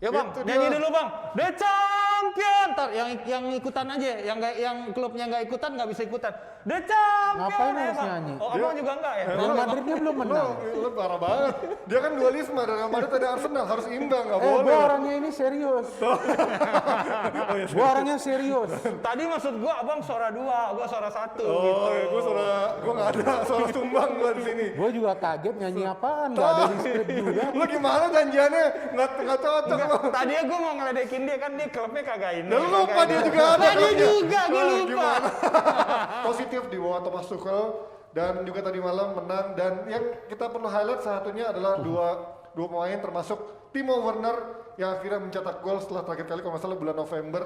Ya bang, nyanyi dulu bang. The Champion. Ntar yang ikutan aja, yang klubnya nggak ikutan nggak bisa ikutan. The Champion. Ngapain harus bang. nyanyi? Oh abang juga enggak ya? Real Madridnya belum menang. Lu parah banget. Dia kan dualisme, dan Real Madrid ada Arsenal, harus imbang, nggak Gue boleh. orangnya ini serius. Gue orangnya serius. Tadi maksud gua abang suara 2, gua suara 1. Oh, gue nggak ada suara sumbang gue di sini. Gue juga kaget nyanyi apaan, nggak ada di skrip juga. Lu gimana janjiannya? Nggak cocok lu. Tadinya gua mau ngeledekin dia kan dia klubnya kagak ini. Dan lu lupa dia juga ada. Dia klubnya. juga, gua Wah, lupa. gimana? Positif di bawah Thomas Tuchel, dan juga tadi malam menang, dan yang kita perlu highlight satunya adalah dua pemain termasuk Timo Werner yang akhirnya mencetak gol setelah terakhir kali kalau nggak salah bulan November.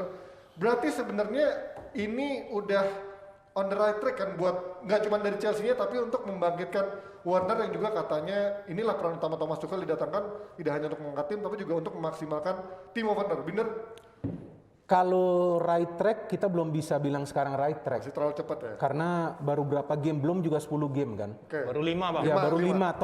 Berarti sebenarnya ini udah on the right track kan buat nggak cuma dari Chelsea-nya tapi untuk membangkitkan Werner yang juga katanya inilah peran utama Thomas Tuchel didatangkan tidak hanya untuk mengangkat tim tapi juga untuk memaksimalkan Timo Werner. Bener? Kalau right track kita belum bisa bilang sekarang right track. Masih terlalu cepat ya? Karena baru berapa game, belum juga 10 game kan. Oke. Baru 5 bang. Ya baru 5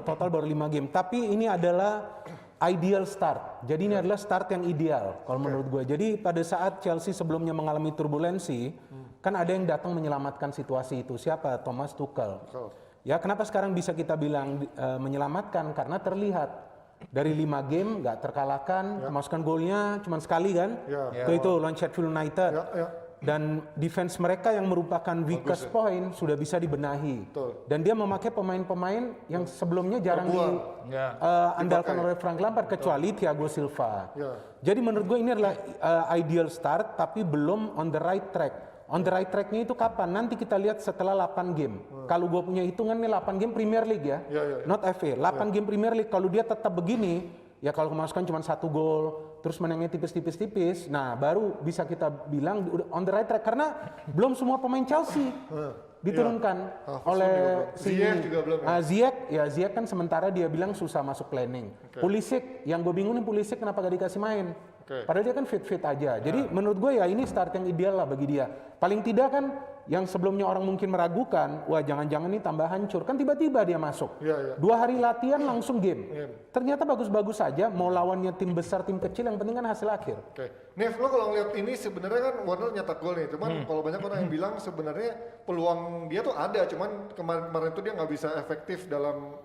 total baru 5 game. Tapi ini adalah ideal start. Jadi ini adalah start yang ideal kalau menurut gue. Jadi pada saat Chelsea sebelumnya mengalami turbulensi, kan ada yang datang menyelamatkan situasi itu. Siapa? Thomas Tuchel. Ya kenapa sekarang bisa kita bilang menyelamatkan? Karena terlihat dari 5 game nggak terkalahkan, kemasukan golnya cuma sekali kan? Itu lawan Sheffield United. Dan defense mereka yang merupakan weakest point sudah bisa dibenahi. Dan dia memakai pemain-pemain yang sebelumnya jarang diandalkan oleh Frank Lampard kecuali Thiago Silva. Jadi menurut gue ini adalah ideal start tapi belum on the right track. On the right track-nya itu kapan? Nanti kita lihat setelah 8 game. Kalau gue punya hitungan nih 8 game Premier League ya, not FA. 8 game Premier League kalau dia tetap begini, ya kalau kemasukan cuma 1 gol, terus menangnya tipis-tipis, nah baru bisa kita bilang on the right track. Karena belum semua pemain Chelsea diturunkan oleh Ziyech juga belum ya? Ziyech kan sementara dia bilang susah masuk planning. Pulisic, yang gue bingung nih Pulisic kenapa gak dikasih main? Padahal dia kan fit-fit aja. Jadi menurut gue ya ini start yang ideal lah bagi dia. Paling tidak kan yang sebelumnya orang mungkin meragukan, wah jangan-jangan ini tambah hancur. Kan tiba-tiba dia masuk. 2 hari latihan langsung game. Ternyata bagus-bagus saja, mau lawannya tim besar, tim kecil, yang penting kan hasil akhir. Nev, lo kalau ngeliat ini sebenarnya kan Werner nyetak gol nih, cuman kalau banyak orang yang bilang sebenarnya peluang dia tuh ada, cuman kemarin tuh dia nggak bisa efektif dalam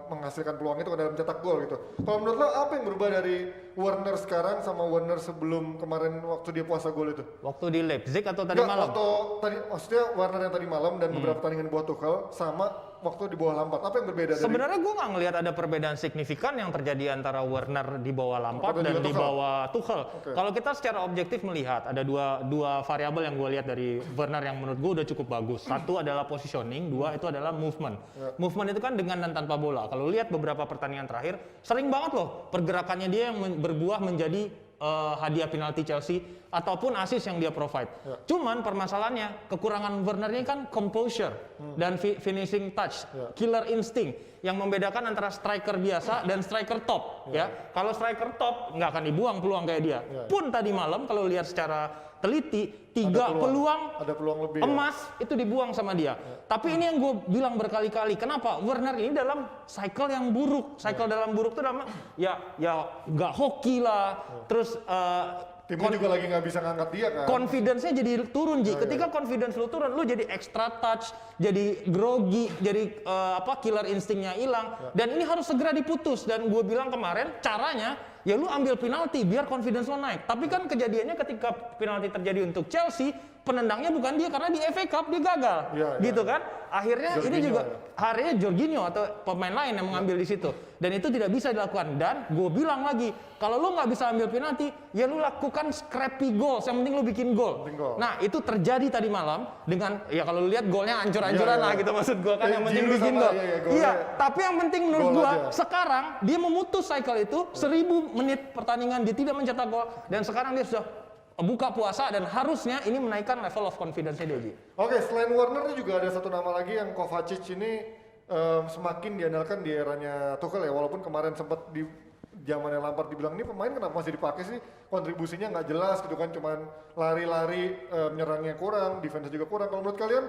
menghasilkan peluang itu dalam cetak gol gitu. Kalau menurut lo apa yang berubah dari Werner sekarang sama Werner sebelum kemarin waktu dia puasa gol itu? Waktu di Leipzig atau tadi malam? Waktu tadi, maksudnya Werner yang tadi malam dan beberapa pertandingan di bawah Tuchel sama waktu di bawah Lampard. Apa yang berbeda dari? Sebenarnya gue nggak ngelihat ada perbedaan signifikan yang terjadi antara Werner di bawah Lampard dan di bawah Tuchel. Kalau kita secara objektif melihat ada dua variabel yang gue lihat dari Werner yang menurut gue udah cukup bagus. Satu adalah positioning, 2 itu adalah movement. Movement itu kan dengan dan tanpa bola. Kalau lihat beberapa pertandingan terakhir, sering banget loh pergerakannya dia yang berbuah menjadi hadiah penalti Chelsea ataupun assist yang dia provide. Cuman permasalahannya kekurangan Werner ini kan composure dan finishing touch, killer instinct yang membedakan antara striker biasa dan striker top. Kalau striker top nggak akan dibuang peluang kayak dia. Pun tadi malam kalau lihat secara teliti 3 peluang lebih emas itu dibuang sama dia. Tapi ini yang gue bilang berkali-kali, kenapa Werner ini dalam cycle yang buruk. Cycle dalam buruk itu dalam ya nggak hoki lah. Terus timnya juga lagi nggak bisa ngangkat dia kan. Confidence-nya jadi turun, Ji. Ketika confidence lu turun, lu jadi extra touch, jadi grogi, jadi killer instingnya hilang. Dan ini harus segera diputus. Dan gue bilang kemarin, caranya ya lu ambil penalti biar confidence lo naik. Tapi kan kejadiannya ketika penalti terjadi untuk Chelsea, penendangnya bukan dia karena di FA Cup dia gagal. Gitu kan? Akhirnya Jorginho, ini juga harinya Jorginho atau pemain lain yang mengambil di situ. Dan itu tidak bisa dilakukan. Dan gue bilang lagi, kalau lu nggak bisa ambil penalti, ya lu lakukan scrappy goals. Yang penting lu bikin gol. Nah, itu terjadi tadi malam dengan ya kalau lu lihat golnya hancur-hancuran lah gitu maksud gue kan, yang penting bikin gol. Iya, tapi yang penting menurut gue sekarang dia memutus cycle itu 1000 menit pertandingan dia tidak mencetak gol dan sekarang dia sudah buka puasa dan harusnya ini menaikkan level of confidence-nya dia. Oke, selain Werner juga ada satu nama lagi yang Kovacic ini semakin diandalkan di eranya Tuchel ya, walaupun kemarin sempat di zamannya Lampard dibilang ini pemain kenapa masih dipakai sih, kontribusinya nggak jelas gitu kan, cuman lari-lari, menyerangnya kurang, defense juga kurang. Kalau menurut kalian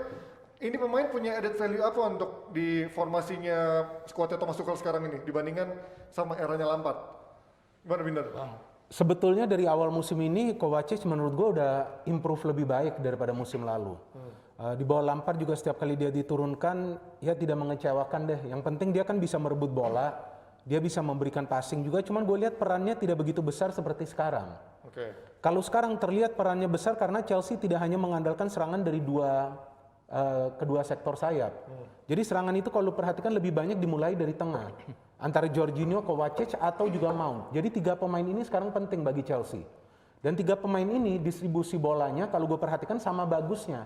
ini pemain punya added value apa untuk di formasinya skuadnya Thomas Tuchel sekarang ini dibandingkan sama eranya Lampard? Gimana Binder? Sebetulnya dari awal musim ini Kovacic menurut gue udah improve lebih baik daripada musim lalu. Di bawah Lampard juga setiap kali dia diturunkan ya tidak mengecewakan deh. Yang penting dia kan bisa merebut bola, dia bisa memberikan passing juga. Cuman gue lihat perannya tidak begitu besar seperti sekarang. Kalau sekarang terlihat perannya besar karena Chelsea tidak hanya mengandalkan serangan dari kedua sektor sayap. Jadi serangan itu kalau lu perhatikan lebih banyak dimulai dari tengah. Antara Jorginho, Kovacic atau juga Mount. Jadi 3 pemain ini sekarang penting bagi Chelsea. Dan 3 pemain ini distribusi bolanya kalau gue perhatikan sama bagusnya.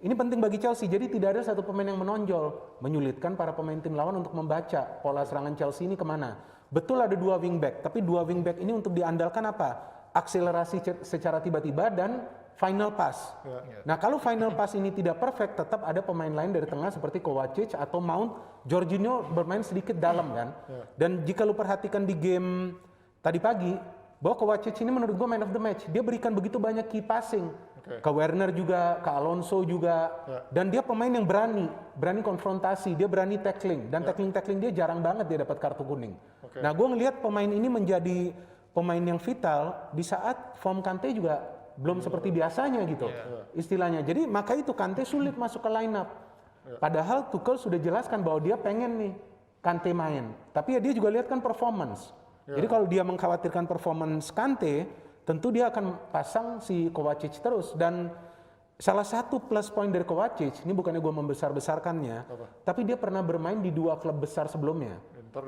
Ini penting bagi Chelsea. Jadi tidak ada satu pemain yang menonjol. Menyulitkan para pemain tim lawan untuk membaca pola serangan Chelsea ini kemana. Betul ada 2 wingback. Tapi 2 wingback ini untuk diandalkan apa? Akselerasi secara tiba-tiba dan final pass. Nah kalau final pass ini tidak perfect, tetap ada pemain lain dari tengah seperti Kovacic atau Mount. Jorginho bermain sedikit dalam kan. Dan jika lu perhatikan di game tadi pagi, bahwa Kovacic ini menurut gue man of the match. Dia berikan begitu banyak key passing. Ke Werner juga, ke Alonso juga. Dan dia pemain yang berani konfrontasi, dia berani tackling. Dan tackling dia jarang banget dia dapat kartu kuning. Nah gue ngelihat pemain ini menjadi pemain yang vital di saat form Kante juga belum seperti biasanya gitu istilahnya. Jadi maka itu Kante sulit masuk ke line up. Padahal Tuchel sudah jelaskan bahwa dia pengen nih Kante main. Tapi ya dia juga lihat kan performance. Jadi kalau dia mengkhawatirkan performance Kante, tentu dia akan pasang si Kovacic terus. Dan salah satu plus point dari Kovacic, ini bukannya gue membesar-besarkannya, tapi dia pernah bermain di 2 klub besar sebelumnya.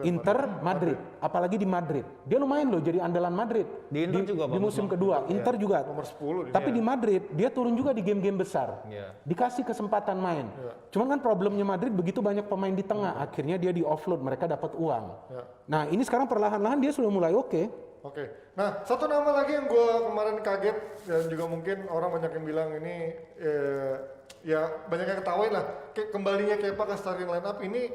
Inter, Madrid. Apalagi di Madrid. Dia lumayan loh jadi andalan Madrid. Di Inter juga di musim kedua. Inter juga. Nomor 10. Tapi di Madrid, dia turun juga di game-game besar. Dikasih kesempatan main. Cuman kan problemnya Madrid begitu banyak pemain di tengah. Akhirnya dia di offload, mereka dapat uang. Nah ini sekarang perlahan-lahan dia sudah mulai oke. Nah satu nama lagi yang gue kemarin kaget dan juga mungkin orang banyak yang bilang ini ya banyak yang ketawain lah. Kembalinya Kepa ke starting line up ini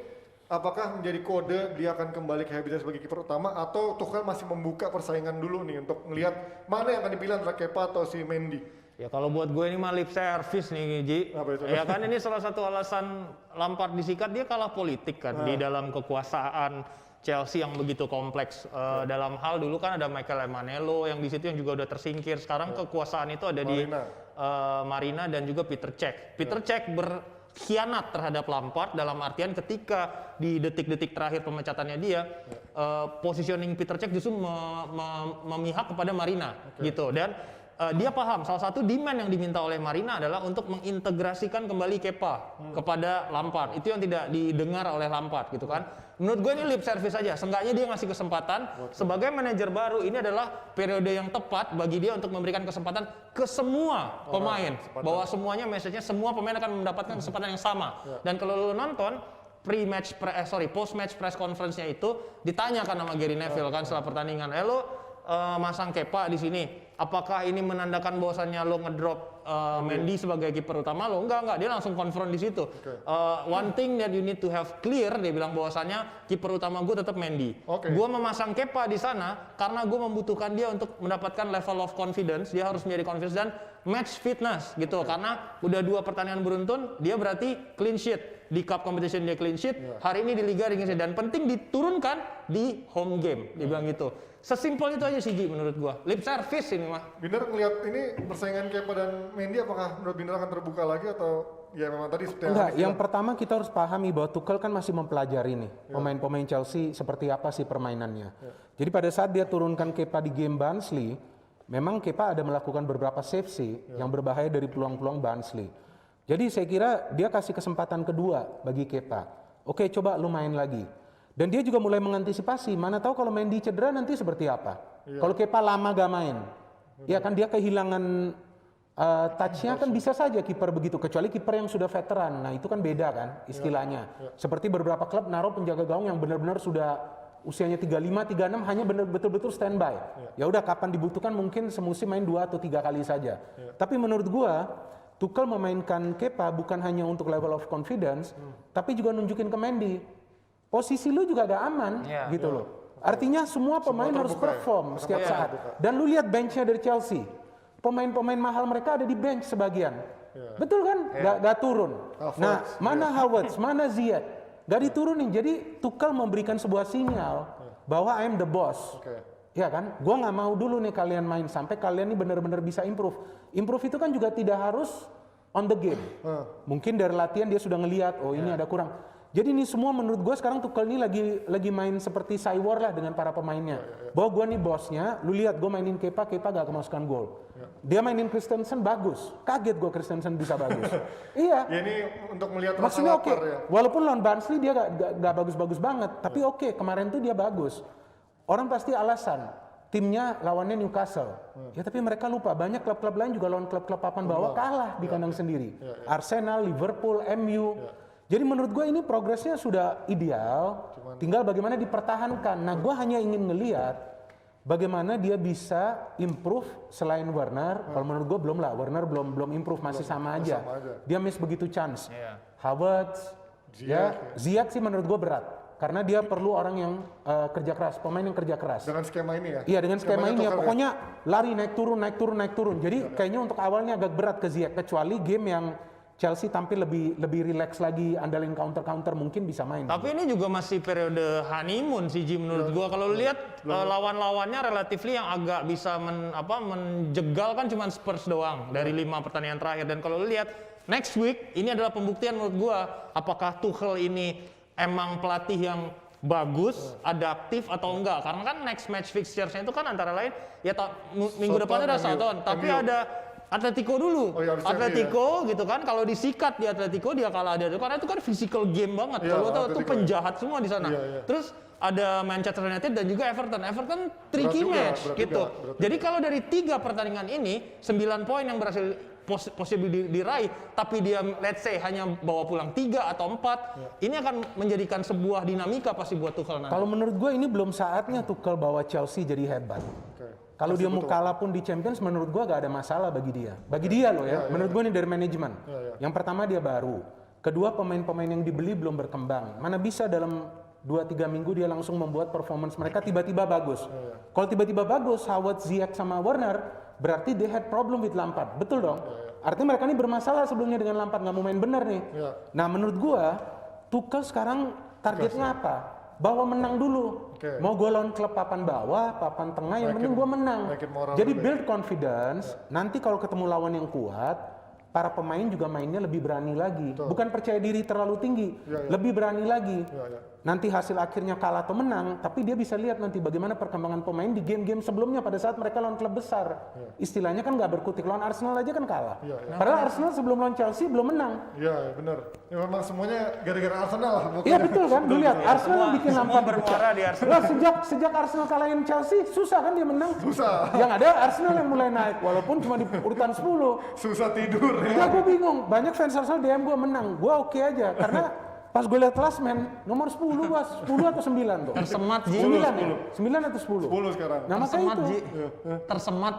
apakah menjadi kode dia akan kembali ke habitat sebagai kiper utama atau Tuchel masih membuka persaingan dulu nih untuk melihat mana yang akan dipilih antara Kepa atau si Mendy? Ya kalau buat gue ini mah lip service nih Ji. Ya kan ini salah satu alasan Lampard disikat, dia kalah politik kan di dalam kekuasaan Chelsea yang begitu kompleks. Dalam hal dulu kan ada Michael Emanello yang di situ yang juga udah tersingkir. Sekarang kekuasaan itu ada di Marina dan juga Peter Cech. Peter Cech berkhianat terhadap Lampard dalam artian ketika di detik-detik terakhir pemecatannya dia, positioning Peter Cech justru memihak kepada Marina gitu. Dan dia paham salah satu demand yang diminta oleh Marina adalah untuk mengintegrasikan kembali Kepa kepada Lampard. Itu yang tidak didengar oleh Lampard gitu kan. Menurut gue ini lip service aja. Seenggaknya dia ngasih kesempatan sebagai manajer baru. Ini adalah periode yang tepat bagi dia untuk memberikan kesempatan ke semua pemain. Bahwa semuanya message-nya semua pemain akan mendapatkan kesempatan yang sama. Dan kalau lu nonton post-match press conference-nya itu ditanyakan sama Gary Neville kan setelah pertandingan. Masang Kepa di sini. Apakah ini menandakan bahwasannya lo ngedrop Mendy sebagai kiper utama lo? Enggak, dia langsung konfront di situ. One thing that you need to have clear, dia bilang bahwasannya kiper utama gue tetap Mendy. Gue memasang Kepa di sana karena gue membutuhkan dia untuk mendapatkan level of confidence. Dia harus menjadi confidence dan match fitness gitu. Karena udah 2 pertandingan beruntun, dia berarti clean sheet. Di cup competition dia clean sheet, hari ini di liga clean sheet. Dan penting diturunkan di home game, dia bilang gitu. Sesimpel itu aja sih Ji menurut gua. Lip service ini mah. Binder ngelihat ini persaingan Kepa dan Mendy apakah menurut Binder akan terbuka lagi atau ya memang tadi seperti yang pertama kita harus pahami bahwa Tuchel kan masih mempelajari nih pemain-pemain Chelsea seperti apa sih permainannya. Jadi pada saat dia turunkan Kepa di game Barnsley, memang Kepa ada melakukan beberapa save sih yang berbahaya dari peluang-peluang Barnsley. Jadi saya kira dia kasih kesempatan kedua bagi Kepa. Oke, coba lu main lagi. Dan dia juga mulai mengantisipasi, mana tahu kalau Mendy cedera nanti seperti apa. Kalau Kepa lama gak main, ya kan dia kehilangan touch-nya kan bisa saja kiper begitu, kecuali kiper yang sudah veteran. Nah itu kan beda kan istilahnya. Seperti beberapa klub naruh penjaga gawang yang benar-benar sudah usianya 35, 36 hanya betul-betul standby. Ya udah kapan dibutuhkan mungkin semusim main 2 atau 3 kali saja. Tapi menurut gua Tuchel memainkan Kepa bukan hanya untuk level of confidence, tapi juga nunjukin ke Mendy. Posisi lu juga gak aman gitu loh. Artinya semua pemain harus perform setiap saat. Dan lu lihat benchnya dari Chelsea. Pemain-pemain mahal mereka ada di bench sebagian. Betul kan? Gak turun. Nah, mana Havertz, mana Ziyech? Gak diturunin. Jadi Tuchel memberikan sebuah sinyal bahwa I am the boss. Ya kan? Gua nggak mau dulu nih kalian main sampai kalian nih benar-benar bisa improve. Improve itu kan juga tidak harus on the game. Mungkin dari latihan dia sudah ngelihat, oh ini ada kurang. Jadi ini semua menurut gue sekarang Tuchel ini lagi main seperti Cywar lah dengan para pemainnya. Bahwa gue nih bosnya, lu lihat gue mainin Kepa gak kemasukan gol. Dia mainin Christensen bagus. Kaget gue Christensen bisa bagus. Iya. Ya ini untuk melihat rasa Maksudnya lapar oke. ya. Walaupun lawan Barnsley dia gak bagus-bagus banget, tapi oke, kemarin tuh dia bagus. Orang pasti alasan timnya lawannya Newcastle. Ya tapi mereka lupa banyak klub-klub lain juga lawan klub-klub papan bawah kalah di kandang sendiri. Arsenal, Liverpool, MU. Jadi menurut gue ini progresnya sudah ideal, tinggal bagaimana dipertahankan. Nah gue hanya ingin ngelihat bagaimana dia bisa improve selain Werner. Kalau menurut gue belum lah, Werner belum improve, masih sama aja. Dia miss begitu chance. Havertz, Ziyech sih menurut gue berat. Karena dia perlu orang yang kerja keras, pemain yang kerja keras. Dengan skema ini ya? Iya dengan skema ini ya, Tuchel pokoknya lari naik turun. Jadi kayaknya untuk awalnya agak berat ke Ziyech, kecuali game yang Chelsea tampil lebih rileks lagi, andalin counter mungkin bisa main. Tapi ini juga masih periode honeymoon sih Ji menurut gua. Kalau lihat lawan-lawannya relatifly yang agak bisa menjegal kan cuma Spurs doang dari 5 pertandingan terakhir. Dan kalau lihat next week ini adalah pembuktian menurut gua apakah Tuchel ini emang pelatih yang bagus, adaptif atau enggak. Karena kan next match fixtures-nya itu kan antara lain ya minggu depan ada Southampton, tapi ada Atletico dulu. Atletico gitu kan, kalau disikat di Atletico dia kalah dia karena itu kan physical game banget. Kalau tahu itu penjahat semua di sana. Terus ada Manchester United dan juga Everton. Everton tricky match gitu. Jadi kalau dari 3 pertandingan ini 9 poin yang berhasil possible diraih, tapi dia let's say hanya bawa pulang 3 atau 4, ini akan menjadikan sebuah dinamika pasti buat Tuchel nanti. Kalau menurut gue ini belum saatnya Tuchel bawa Chelsea jadi hebat. Kalau dia mau kalah pun di Champions, menurut gua gak ada masalah bagi dia. Bagi dia loh ya, menurut gua ini dari manajemen. Yang pertama dia baru. Kedua pemain-pemain yang dibeli belum berkembang. Mana bisa dalam 2-3 minggu dia langsung membuat performance mereka tiba-tiba bagus. Kalau tiba-tiba bagus, Havertz, Ziyech sama Werner, berarti they had problem with Lampard. Betul dong? Artinya mereka ini bermasalah sebelumnya dengan Lampard, nggak mau main bener nih. Nah menurut gua, Tuchel sekarang targetnya apa? Bawa menang dulu. Mau gue lawan klub papan bawah, papan tengah, yang penting gue menang. Jadi build confidence, nanti kalau ketemu lawan yang kuat, para pemain juga mainnya lebih berani lagi. Bukan percaya diri terlalu tinggi, lebih berani lagi. Nanti hasil akhirnya kalah atau menang, tapi dia bisa lihat nanti bagaimana perkembangan pemain di game-game sebelumnya pada saat mereka lawan klub besar. Istilahnya kan nggak berkutik, lawan Arsenal aja kan kalah. Padahal Arsenal sebelum lawan Chelsea belum menang. Iya benar. Ya memang semuanya gara-gara Arsenal lah. Iya betul kan, lu lihat Arsenal yang bikin Lampard bermuara di Arsenal. Lah sejak Arsenal kalahin Chelsea, susah kan dia menang? Susah. Yang ada Arsenal yang mulai naik, walaupun cuma di urutan 10. Susah tidur Ya ya. gue bingung, banyak fans Arsenal DM gue menang, gue oke aja, karena pas gue lihat klasmen, nomor 10 bos, 10 atau 9 tuh? Tersemat Ji. 9 ya? 9 atau 10? 10 sekarang. Nah makanya Tersemat itu. Ji. Tersemat.